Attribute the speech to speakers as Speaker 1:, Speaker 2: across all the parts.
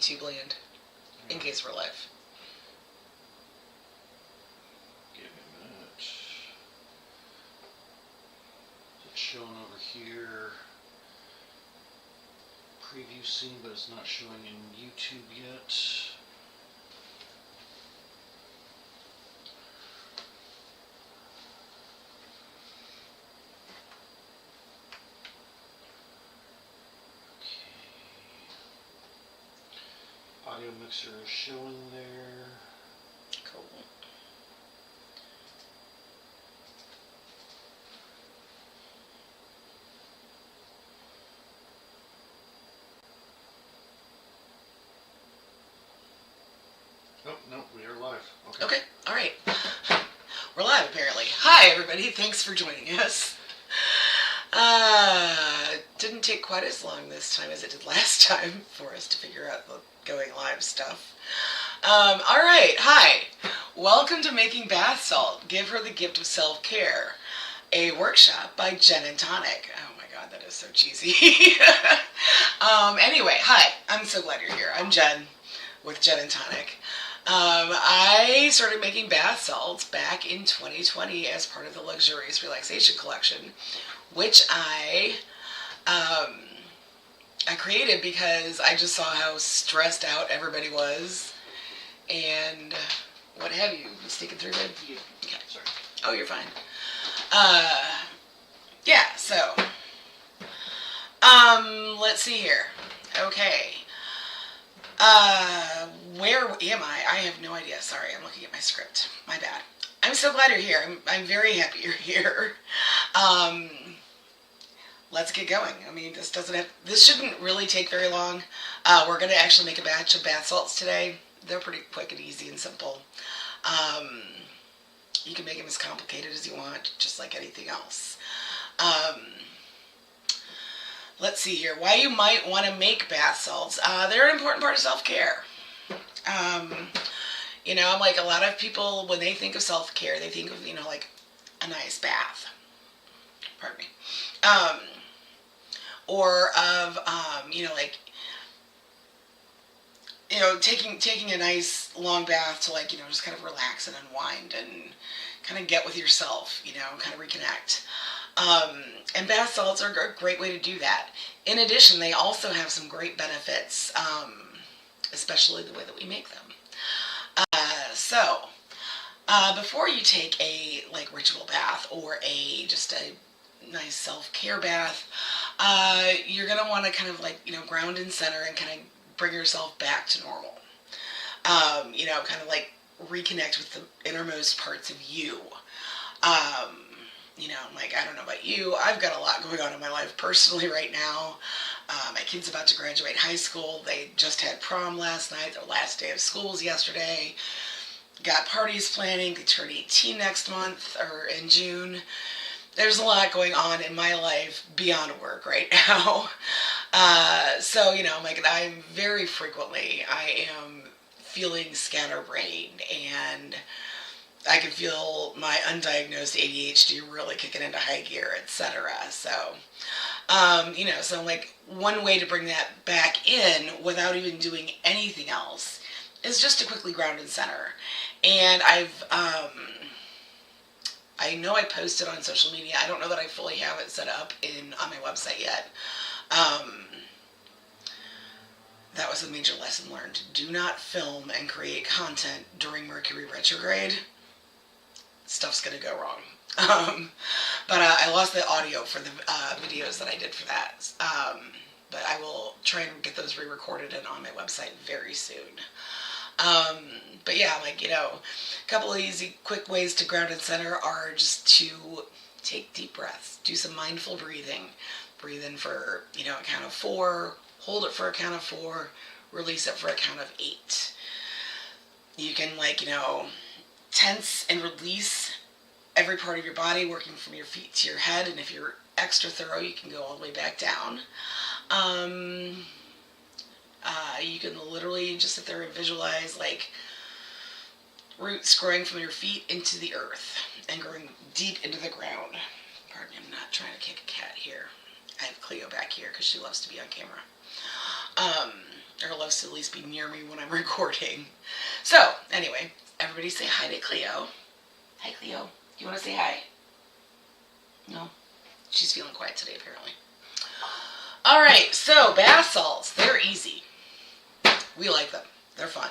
Speaker 1: YouTube land in case we're live.
Speaker 2: Give me a minute. It's showing over here. Preview scene, but it's not showing in YouTube yet. Audio mixer is showing there.
Speaker 1: Cool.
Speaker 2: Oh, no, we are live.
Speaker 1: Okay, all right. We're live, apparently. Hi, everybody. Thanks for joining us. Didn't take quite as long this time as it did last time for us to figure out the going live stuff. All right. Hi. Welcome to Making Bath Salt. Give her the gift of self-care. A workshop by Jen and Tonic. Oh my God, that is so cheesy. Anyway, hi. I'm so glad you're here. I'm Jen with Jen and Tonic. I started making bath salts back in 2020 as part of the Luxurious Relaxation Collection, which I created because I just saw how stressed out everybody was, and what have you? You sticking through good?
Speaker 2: Yeah.
Speaker 1: Okay.
Speaker 2: Sorry.
Speaker 1: Oh, you're fine. Yeah, so, let's see here. Okay. Where am I? I have no idea. Sorry, I'm looking at my script. My bad. I'm so glad you're here. I'm very happy you're here. Let's get going. I mean, this shouldn't really take very long. We're going to actually make a batch of bath salts today. They're pretty quick and easy and simple. You can make them as complicated as you want, just like anything else. Let's see here. Why you might want to make bath salts. They're an important part of self-care. You know, like a lot of people, when they think of self-care, they think of, you know, like a nice bath. Pardon me. Or of, you know, like, you know, taking a nice long bath to, like, you know, just kind of relax and unwind and kind of get with yourself, you know, kind of reconnect. And bath salts are a great way to do that. In addition, they also have some great benefits, especially the way that we make them. Before you take a ritual bath or just a nice self-care bath, you're gonna want to kind of ground and center and kind of bring yourself back to normal. You know, kind of like reconnect with the innermost parts of you. You know, I don't know about you, I've got a lot going on in my life personally right now. My kid's about to graduate high school. They just had prom last night. Their last day of school was yesterday. Got parties planning. They turn 18 next month, or in June. There's a lot going on in my life beyond work right now. So, you know, I'm very frequently, I am feeling scatterbrained, and I can feel my undiagnosed ADHD really kicking into high gear, etc. So, you know, so one way to bring that back in without even doing anything else is just to quickly ground and center. And I know I posted on social media. I don't know that I fully have it set up on my website yet. That was a major lesson learned. Do not film and create content during Mercury retrograde. Stuff's gonna go wrong. But I lost the audio for the videos that I did for that. But I will try and get those re-recorded and on my website very soon. But yeah, you know, a couple of easy, quick ways to ground and center are just to take deep breaths. Do some mindful breathing. Breathe in for, you know, a count of 4. Hold it for a count of 4. Release it for a count of 8. You can, you know, tense and release every part of your body, working from your feet to your head, and if you're extra thorough, you can go all the way back down. You can literally just sit there and visualize roots growing from your feet into the earth and growing deep into the ground. Pardon me, I'm not trying to kick a cat here. I have Cleo back here because she loves to be on camera. Or loves to at least be near me when I'm recording. So, anyway, everybody say hi to Cleo. Hi, Cleo. You want to say hi? No? She's feeling quiet today, apparently. Alright, so bath salts. They're easy. We like them. They're fun.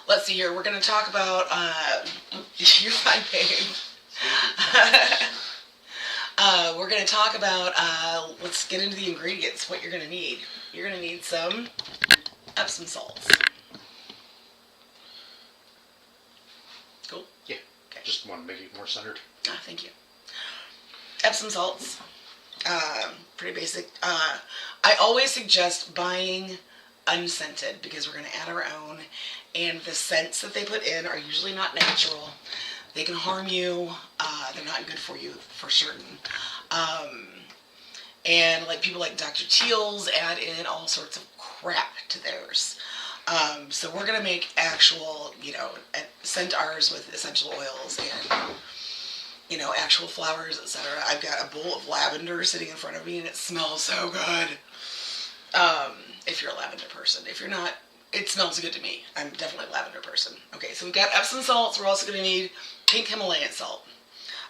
Speaker 1: Let's see here. We're going to talk about... you're fine, babe. We're going to talk about... let's get into the ingredients, what you're going to need. You're going to need some Epsom salts. Cool?
Speaker 3: Yeah.
Speaker 1: Okay.
Speaker 3: Just want to make it more centered.
Speaker 1: Thank you. Epsom salts. Pretty basic. I always suggest buying unscented because we're going to add our own, and the scents that they put in are usually not natural. They can harm you. They're not good for you for certain. And like people like Dr. Teal's add in all sorts of crap to theirs. So we're going to make actual, scent ours with essential oils and, actual flowers, etc. I've got a bowl of lavender sitting in front of me, and it smells so good. If you're a lavender person. If you're not, it smells good to me. I'm definitely a lavender person. Okay, so we've got Epsom salts. We're also going to need pink Himalayan salt.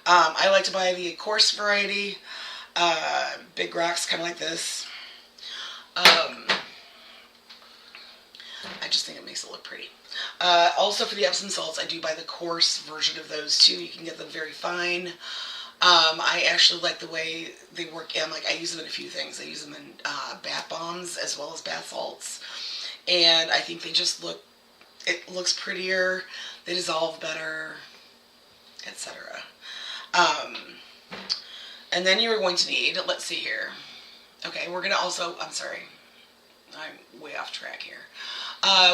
Speaker 1: I like to buy the coarse variety. Big rocks, kind of like this. I just think it makes it look pretty. Also for the Epsom salts, I do buy the coarse version of those too. You can get them very fine. I actually like the way they work. I use them in a few things. I use them in bath bombs as well as bath salts. And I think they just it looks prettier. They dissolve better, etc. And then you are going to need, let's see here. Okay, we're going to also, I'm sorry. I'm way off track here.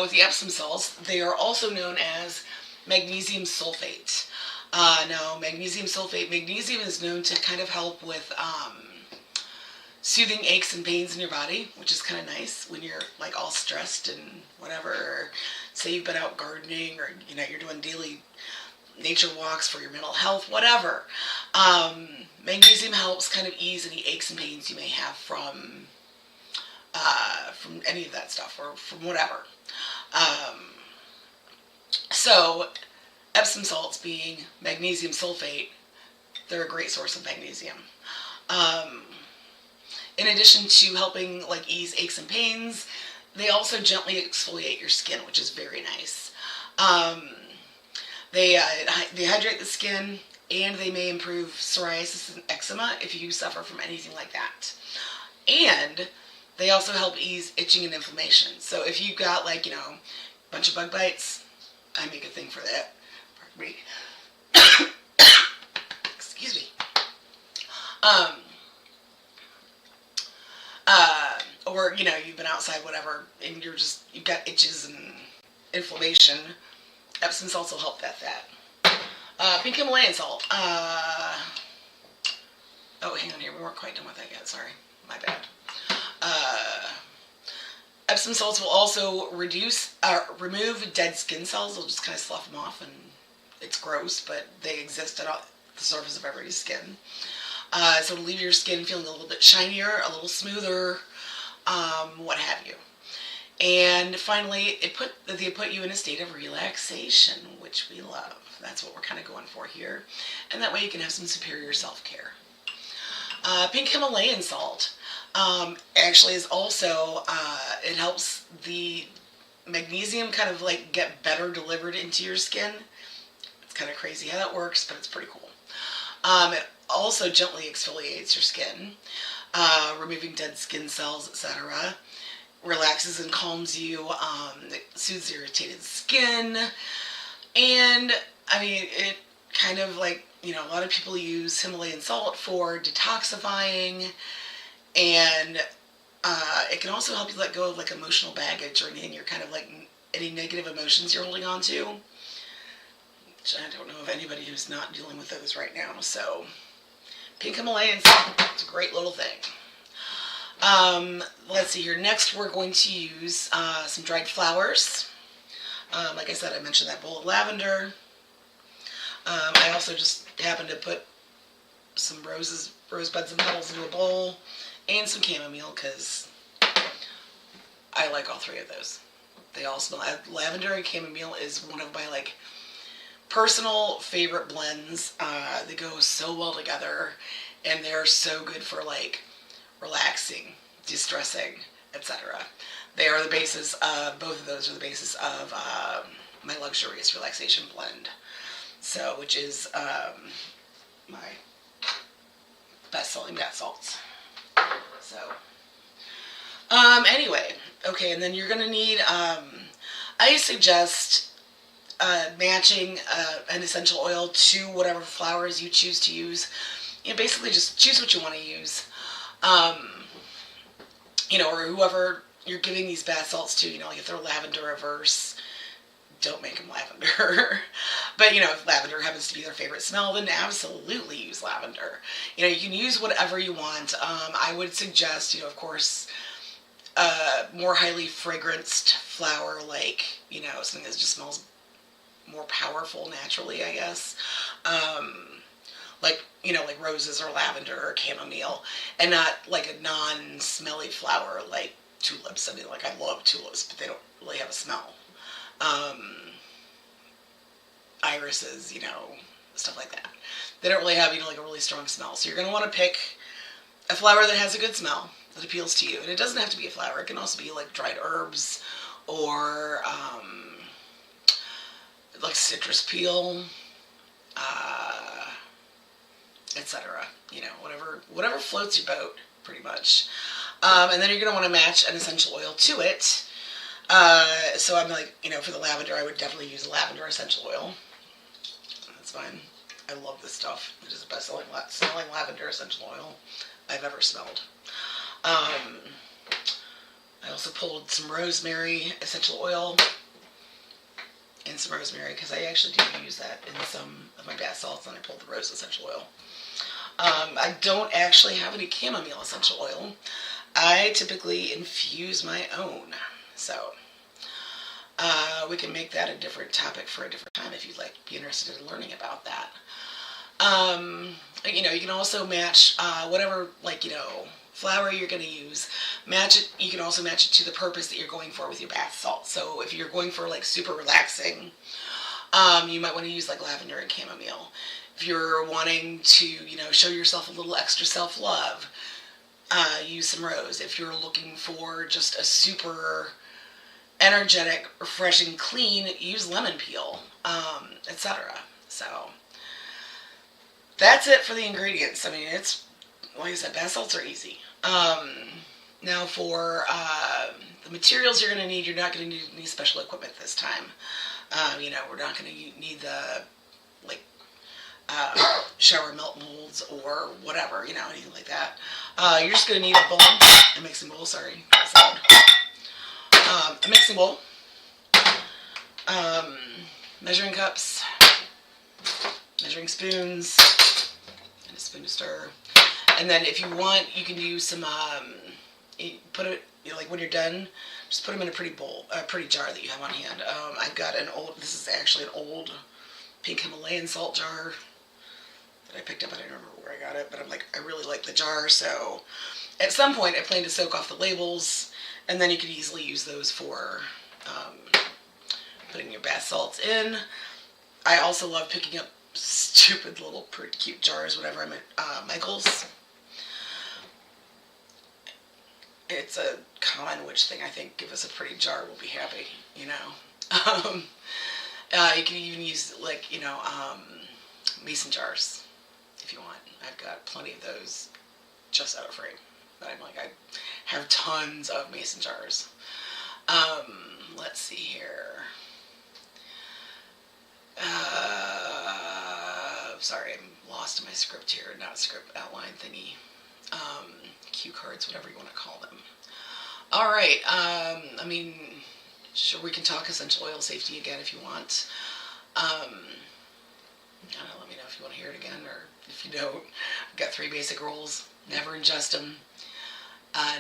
Speaker 1: With the Epsom salts, they are also known as magnesium sulfate. Now, magnesium is known to kind of help with soothing aches and pains in your body, which is kind of nice when you're like all stressed and whatever. Or say you've been out gardening, or you're doing daily nature walks for your mental health, whatever. Magnesium helps kind of ease any aches and pains you may have from any of that stuff or from whatever. So Epsom salts being magnesium sulfate, they're a great source of magnesium. In addition to helping ease aches and pains, they also gently exfoliate your skin, which is very nice. They hydrate the skin, and they may improve psoriasis and eczema if you suffer from anything like that. And they also help ease itching and inflammation. So if you've got a bunch of bug bites, I make a thing for that. Pardon me. Excuse me. Or you've been outside, whatever, and you've got itches and inflammation. Epsom salts will help that. Pink Himalayan salt. Oh, hang on here. We weren't quite done with that yet. Sorry. My bad. Epsom salts will also remove dead skin cells. They'll just kind of slough them off, and it's gross, but they exist at the surface of everybody's skin. So it'll leave your skin feeling a little bit shinier, a little smoother, what have you. And finally, they put you in a state of relaxation, which we love. That's what we're kind of going for here. And that way you can have some superior self-care. Pink Himalayan salt actually is also, it helps the magnesium kind of get better delivered into your skin. It's kind of crazy how that works, but it's pretty cool. It also gently exfoliates your skin, removing dead skin cells, etc. Relaxes and calms you, it soothes irritated skin, and it kind of a lot of people use Himalayan salt for detoxifying, and it can also help you let go of emotional baggage or anything you're kind of any negative emotions you're holding on to, which I don't know of anybody who's not dealing with those right now. So pink Himalayan salt, it's a great little thing. Let's see here. Next, we're going to use some dried flowers. Like I said, I mentioned that bowl of lavender. I also just happen to put some rosebuds and petals into a bowl, and some chamomile because I like all three of those. They all smell. Lavender and chamomile is one of my like personal favorite blends. They go so well together, and they're so good for like relaxing, distressing, etc. They are the basis of both of those are the basis of my luxurious relaxation blend. So, which is my best-selling bath salts. So, anyway, okay, and then you're gonna need. I suggest matching an essential oil to whatever flowers you choose to use. Basically just choose what you want to use. Or whoever you're giving these bath salts to, like if they're lavender averse, don't make them lavender. But, if lavender happens to be their favorite smell, then absolutely use lavender. You can use whatever you want. I would suggest, of course, more highly fragranced flower, like, something that just smells more powerful naturally, I guess. Like roses or lavender or chamomile, and not like a non-smelly flower like tulips. I mean, like, I love tulips, but they don't really have a smell. Irises, stuff like that. They don't really have, like a really strong smell. So you're going to want to pick a flower that has a good smell, that appeals to you. And it doesn't have to be a flower. It can also be like dried herbs or like citrus peel, etc. Whatever floats your boat, pretty much. And then you're going to want to match an essential oil to it. So I'm like, for the lavender, I would definitely use lavender essential oil. That's fine. I love this stuff. It is the best smelling lavender essential oil I've ever smelled. I also pulled some rosemary essential oil and some rosemary because I actually do use that in some of my bath salts, and I pulled the rose essential oil. I don't actually have any chamomile essential oil. I typically infuse my own. So we can make that a different topic for a different time if you'd like to be interested in learning about that. You can also match whatever, flower you're going to use. Match it. You can also match it to the purpose that you're going for with your bath salt. So if you're going for like super relaxing, you might want to use like lavender and chamomile. If you're wanting to, show yourself a little extra self-love, use some rose. If you're looking for just a super energetic, refreshing, clean, use lemon peel, etc. So that's it for the ingredients. I mean, it's, like I said, bath salts are easy. Now for the materials you're going to need, you're not going to need any special equipment this time. We're not going to need the, shower melt molds or whatever, anything like that. You're just going to need a bowl, a mixing bowl, sorry, that's loud. A mixing bowl, measuring cups, measuring spoons, and a spoon to stir. And then if you want, you can use some, put it, when you're done, just put them in a pretty jar that you have on hand. I've got this is actually an old pink Himalayan salt jar that I picked up. I don't remember where I got it, but I really like the jar. So at some point I plan to soak off the labels, and then you could easily use those for putting your bath salts in. I also love picking up stupid little pretty cute jars whenever I'm at Michael's. It's a common witch thing, I think. Give us a pretty jar, we'll be happy, You can even use, mason jars if you want. I've got plenty of those just out of frame. But I have tons of mason jars. Let's see here. Sorry, I'm lost in my script here. Not script, outline thingy. Cue cards, whatever you want to call them. All right. Sure, we can talk essential oil safety again if you want. I don't know, let me know if you want to hear it again, or if you don't. I've got 3 basic rules. Never ingest them.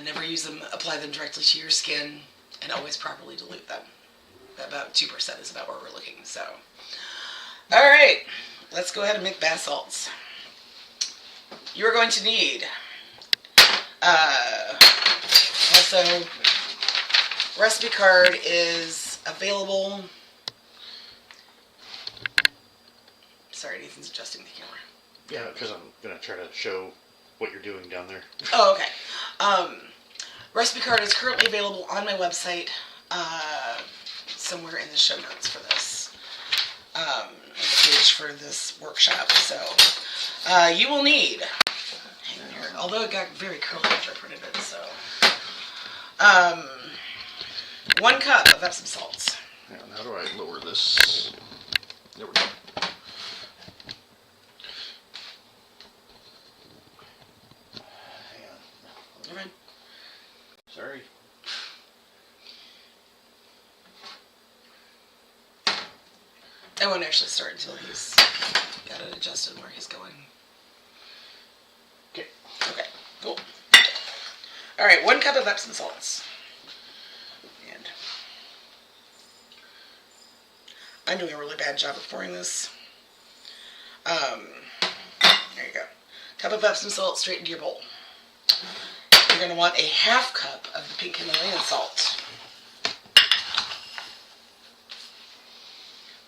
Speaker 1: Never use them, apply them directly to your skin, and always properly dilute them. About 2% is about where we're looking. So, all right, let's go ahead and make bath salts. you're going to need also recipe card is available. Sorry, Nathan's adjusting the camera.
Speaker 2: Yeah, because I'm going to try to show what you're doing down there.
Speaker 1: Oh, okay. Recipe card is currently available on my website, somewhere in the show notes for this, the page for this workshop. So, you will need, hang on here, although it got very curly after I printed it, so, 1 cup of Epsom salts.
Speaker 2: And how do I lower this? There we go. Hang on.
Speaker 1: Never mind.
Speaker 2: Sorry.
Speaker 1: I won't actually start until he's got it adjusted where he's going.
Speaker 2: Okay.
Speaker 1: Okay, cool. Alright, 1 cup of Epsom salts. And I'm doing a really bad job of pouring this. There you go. Cup of Epsom salt straight into your bowl. You're going to want a 1/2 cup of the pink Himalayan salt.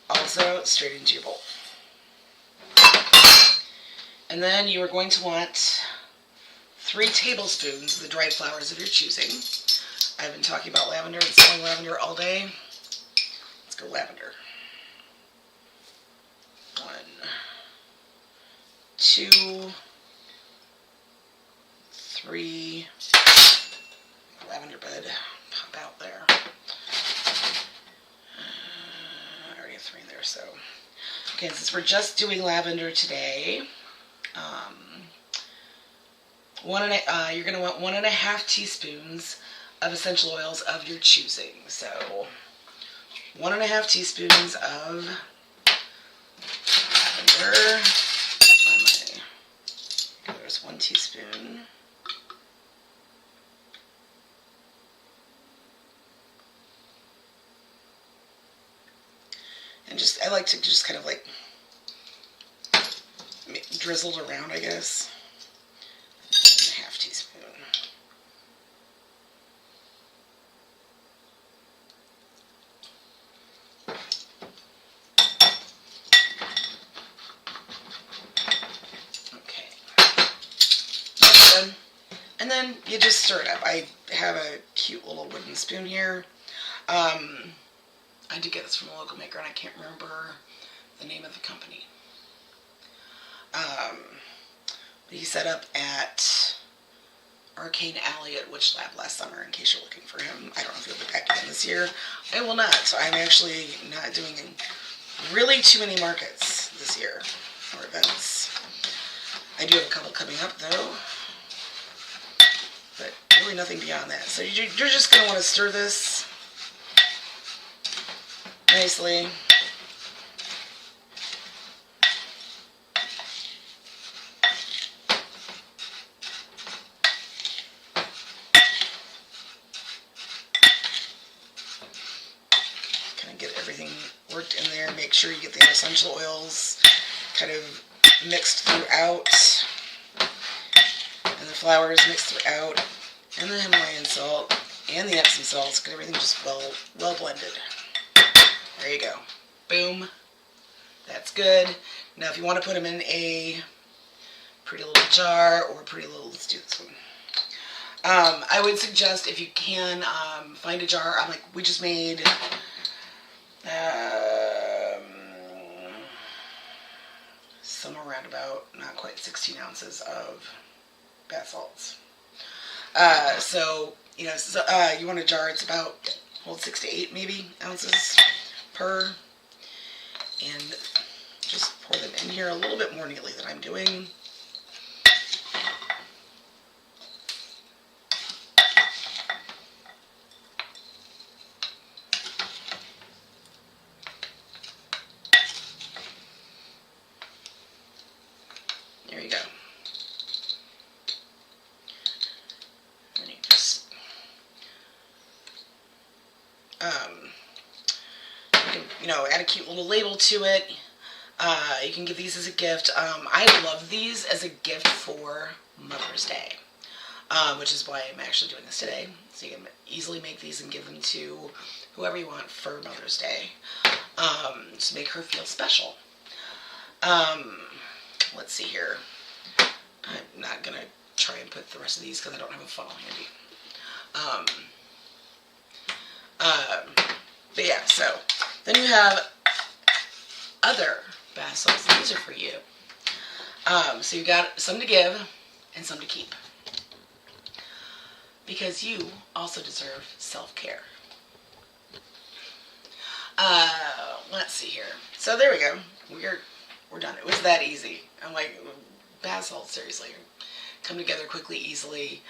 Speaker 1: Also straight into your bowl. And then you are going to want 3 tablespoons of the dried flowers of your choosing. I've been talking about lavender and selling lavender all day. Let's go lavender. 1, 2, 3. Lavender bud pop out there. I already have 3 in there, so. Okay, since we're just doing lavender today, you're going to want 1.5 teaspoons of essential oils of your choosing. So, 1.5 teaspoons of lavender. There's 1 teaspoon. And I like to just kind of like drizzle it around, I guess. 1/2 teaspoon. Okay. That's good. And then you just stir it up. I have a cute little wooden spoon here. I did get this from a local maker, and I can't remember the name of the company. But he set up at Arcane Alley at Witch Lab last summer, in case you're looking for him. I don't know if he'll be back again this year. I will not, so I'm actually not doing really too many markets this year, or events. I do have a couple coming up, though, but really nothing beyond that. So you're just going to want to stir this nicely. Kind of get everything worked in there. Make sure you get the essential oils kind of mixed throughout, and the flowers mixed throughout, and the Himalayan salt, and the Epsom salts. Get everything just well blended. There you go. Boom. That's good. Now if you want to put them in a pretty little jar or pretty little, let's do this one. I would suggest, if you can, find a jar. We just made somewhere around about not quite 16 ounces of bath salts. So you want a jar. It's about hold 6 to 8 maybe ounces per, and just pour them in here a little bit more neatly than I'm doing. There you go. And you just add a cute little label to it. You can give these as a gift. I love these as a gift for Mother's Day, which is why I'm actually doing this today. So you can easily make these and give them to whoever you want for Mother's Day, to make her feel special. Let's see here. I'm not going to try and put the rest of these because I don't have a funnel handy. But yeah, so then you have other bath salts. These are for you. So you got some to give and some to keep, because you also deserve self-care. Let's see here. So there we go. We're done. It was that easy. I'm like, bath salts, seriously, come together quickly, easily.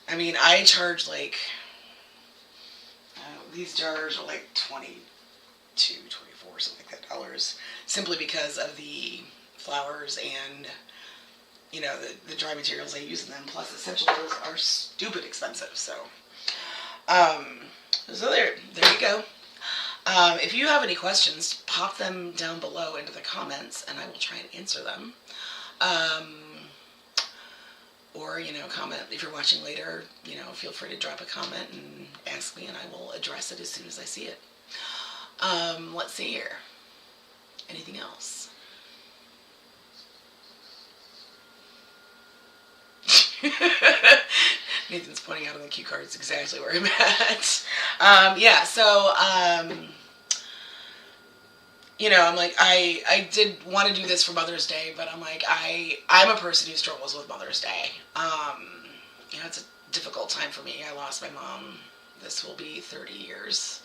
Speaker 1: I mean, I charge like, these jars are like $22, $24, something like that, dollars, simply because of the flowers and, you know, the dry materials I use in them, plus essential oils are stupid expensive. So there you go. If you have any questions, pop them down below into the comments and I will try and answer them. Or, you know, comment if you're watching later, you know, feel free to drop a comment and ask me and I will address it as soon as I see it. Let's see here. Anything else? Nathan's pointing out on the cue cards exactly where I'm at. Yeah, so, you know, I'm like, I did want to do this for Mother's Day, but I'm like, I'm a person who struggles with Mother's Day. You know, it's a difficult time for me. I lost my mom. This will be 30 years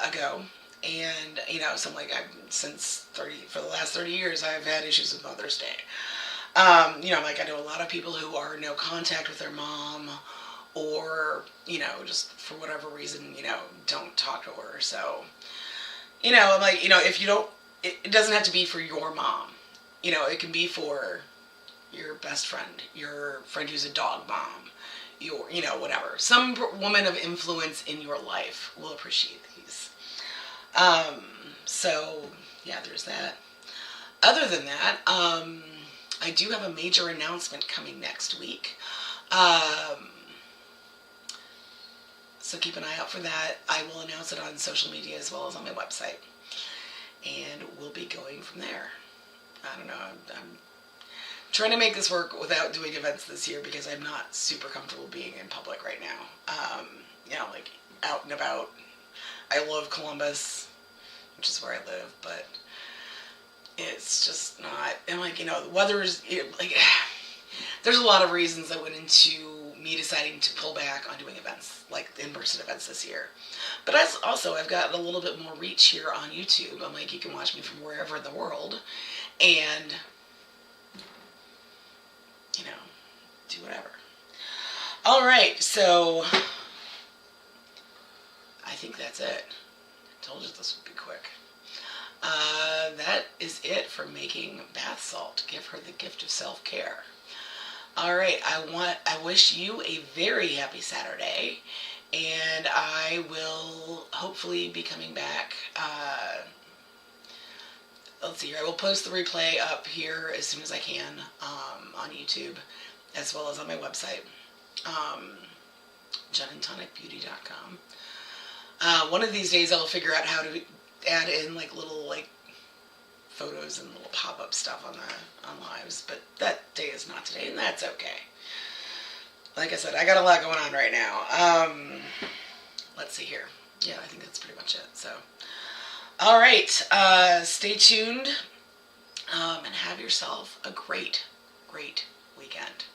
Speaker 1: ago. And, you know, so I'm like, for the last 30 years, I've had issues with Mother's Day. You know, like I know a lot of people who are no contact with their mom, or, you know, just for whatever reason, you know, don't talk to her. So, you know, I'm like, you know, if you don't, it doesn't have to be for your mom. You know, it can be for your best friend, your friend who's a dog mom, you know, whatever. Some woman of influence in your life will appreciate these. So, yeah, there's that. Other than that, I do have a major announcement coming next week. So keep an eye out for that. I will announce it on social media as well as on my website. And we'll be going from there. I don't know. I'm trying to make this work without doing events this year because I'm not super comfortable being in public right now. You know, like out and about. I love Columbus, which is where I live, but it's just not. And like, you know, the weather is like, there's a lot of reasons that went into me deciding to pull back on doing events, like in-person events this year. But I've got a little bit more reach here on YouTube. I'm like, you can watch me from wherever in the world and, you know, do whatever. All right, so I think that's it. I told you this would be quick. That is it for making bath salt. Give her the gift of self-care. All right, I wish you a very happy Saturday, and I will hopefully be coming back. Let's see here. I will post the replay up here as soon as I can on YouTube, as well as on my website, genandtonicbeauty.com. One of these days I'll figure out how to add in like little like photos and little pop-up stuff on lives, but that day is not today, and that's okay. Like I said, I got a lot going on right now. Let's see here. Yeah, I think that's pretty much it. So, all right, stay tuned, and have yourself a great weekend.